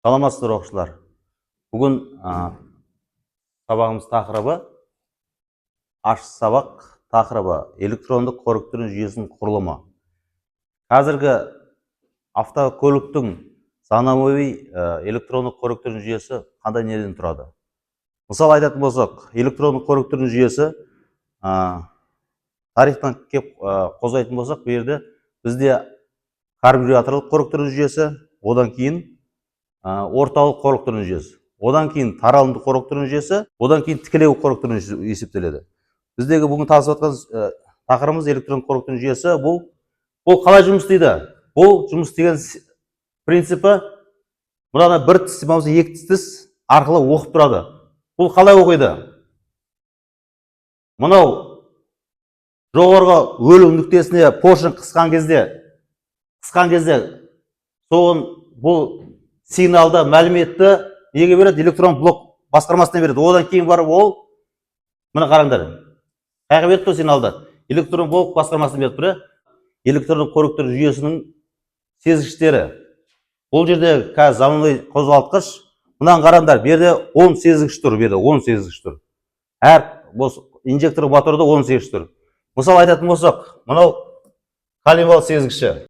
Саламатсыздар оқушылар. Бүгін сабағымыз тақырыбы сабақ тақырыбы электрондық көріктіру жүйесінің құрылымы. Қазіргі автокөліктің заманауи электрондық көріктіру жүйесі қандай неден тұрады? Мысалы айтатын болсақ, электрондық көріктіру жүйесі тарихтан кеп қозғайтын болсақ, бұл жерде бізде карбюраторлық көріктіру жүйесі, одан кейін орталық көріктіру жүйесі, одан кейін таралымды көріктіру жүйесі, одан кейін тікелей көріктіру жүйесі есептеледі. Біздегі бүгін талқылап жатқан тақырыбымыз электрондық көріктіру жүйесі. Бұл қалай жұмыс істейді? Бұл жұмыс істеген принципі мынада бір тіс болмаса екі тіс арқылы оқып тұрады. Бұл қалай оқиды? Мынау жоғарғы өлу нүктесіне поршень қысқан кезде соғын бұл сигналды, мәліметті неге береді? Электрон блок басқармасына береді. Одан кейін барып ол, мына қараңдар, қайғы берді бұл сигналды? Электрон блок басқармасына беріп тұр. Электрондық көріктіру жүйесінің сезгіштері. Бұл жерде қазір заманауи қозғалтқыш. Мынаны қараңдар, берде 10 сезгіш тұр, берде 10 сезгіш тұр. Әр инжектор моторда 10 сезгіш тұр. Мысалы айтатын болсақ, мынау колебал сезгіші.